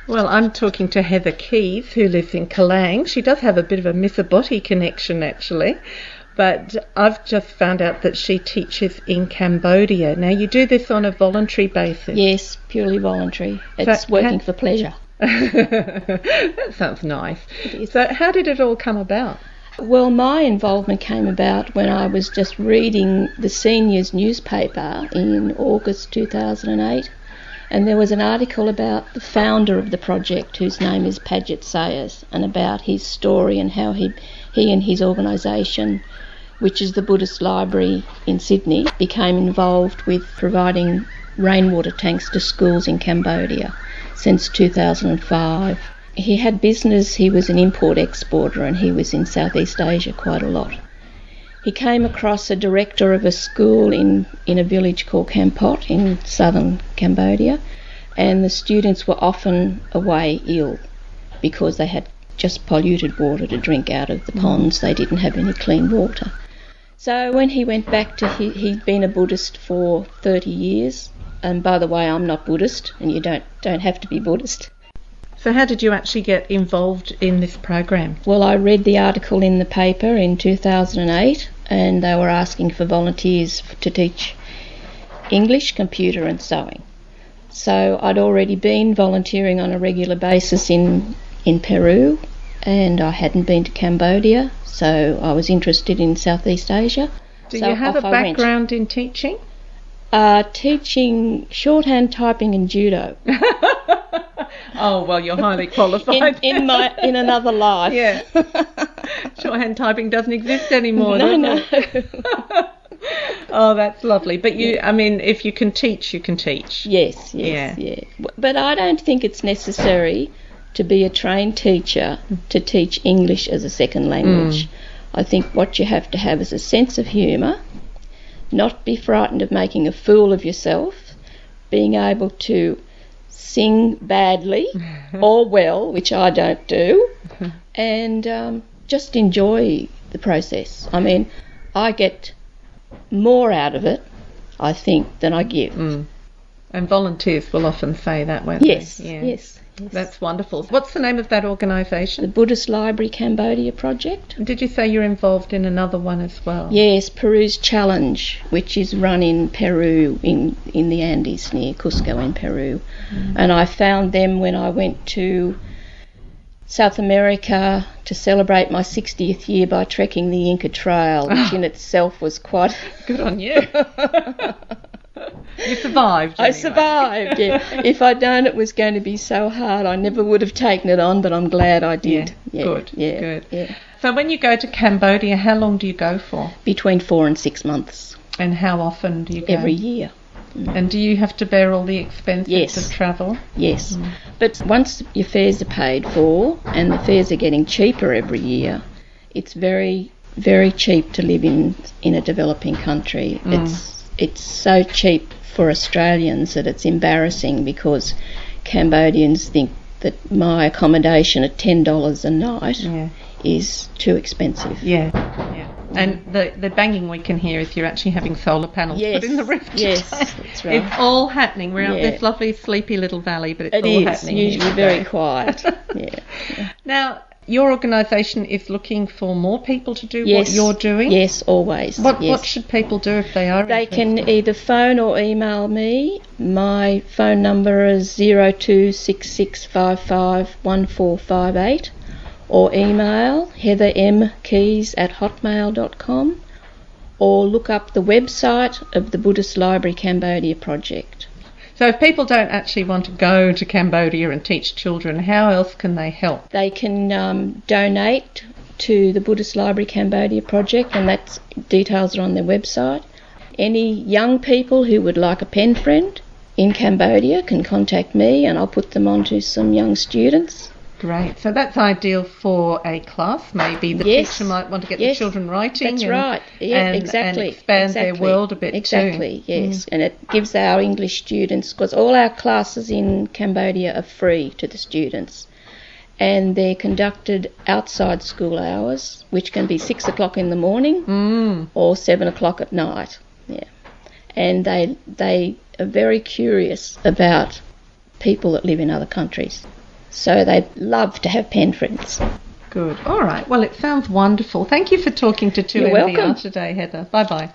Well, I'm talking to Heather Keys, who lives in Kelang. She does have a bit of a Mississippi connection, actually. But I've just found out that she teaches in Cambodia. Now, you do this on a voluntary basis? Yes, purely voluntary. It's working for pleasure. That sounds nice. So how did it all come about? Well, my involvement came about when I was just reading the seniors newspaper in August 2008, and there was an article about the founder of the project, whose name is Padgett Sayers, and about his story and how he and his organisation, which is the Buddhist Library in Sydney, became involved with providing rainwater tanks to schools in Cambodia since 2005. He had business, he was an import-exporter, and he was in Southeast Asia quite a lot. He came across a director of a school in a village called Kampot in southern Cambodia, and the students were often away ill because they had just polluted water to drink out of the ponds. They didn't have any clean water. So when he went back to, he'd been a Buddhist for 30 years, and by the way, I'm not Buddhist, and you don't have to be Buddhist. So how did you actually get involved in this program? Well, I read the article in the paper in 2008, and they were asking for volunteers to teach English, computer and sewing. So I'd already been volunteering on a regular basis in Peru, and I hadn't been to Cambodia, so I was interested in Southeast Asia. Do you have a background in teaching? Teaching shorthand, typing and judo. Oh, well, you're highly qualified. in another life. Yeah. Shorthand typing doesn't exist anymore. No. Oh, that's lovely. But if you can teach, you can teach. Yes. But I don't think it's necessary to be a trained teacher to teach English as a second language. I think what you have to have is a sense of humour, not be frightened of making a fool of yourself, being able to sing badly or well, which I don't do, and just enjoy the process. I mean, I get more out of it, I think, than I give. And volunteers will often say that, won't they? Yes. That's wonderful. What's the name of that organisation? The Buddhist Library Cambodia project. Did you say you're involved in another one as well? Yes, Peru's Challenge, which is run in Peru, in the Andes near Cusco in Peru. And I found them when I went to South America to celebrate my 60th year by trekking the Inca Trail, which in itself was quite... Good on you. You survived. Anyway. I survived, yeah. If I'd known it was going to be so hard, I never would have taken it on, but I'm glad I did. Yeah. Good. Yeah. So when you go to Cambodia, how long do you go for? Between 4 and 6 months. And how often do you go? Every year. And do you have to bear all the expenses of travel? Yes. But once your fares are paid for, and the fares are getting cheaper every year, it's very, very cheap to live in a developing country. It's so cheap for Australians that it's embarrassing, because Cambodians think that my accommodation at $10 a night is too expensive. Yeah. And the banging we can hear is you're actually having solar panels put in the roof today. Yes, that's right. It's all happening. We're out this lovely sleepy little valley, but it's all happening. It is usually very quiet. Now, your organisation is looking for more people to do what you're doing? Yes, always. What should people do if they are interested? They can either phone or email me. My phone number is 0266551458, or email heathermkeys@hotmail.com, or look up the website of the Buddhist Library Cambodia project. So if people don't actually want to go to Cambodia and teach children, how else can they help? They can donate to the Buddhist Library Cambodia project, and that's details are on their website. Any young people who would like a pen friend in Cambodia can contact me, and I'll put them on to some young students. Great. So that's ideal for a class, maybe. The teacher might want to get the children writing. That's right. Yeah, and expand their world a bit too. Yes. And it gives our English students, because all our classes in Cambodia are free to the students, and they're conducted outside school hours, which can be 6 o'clock in the morning or 7 o'clock at night. Yeah. And they are very curious about people that live in other countries. So they'd love to have pen prints. Good. All right. Well, it sounds wonderful. Thank you for talking to 2MVR today, Heather. Bye-bye.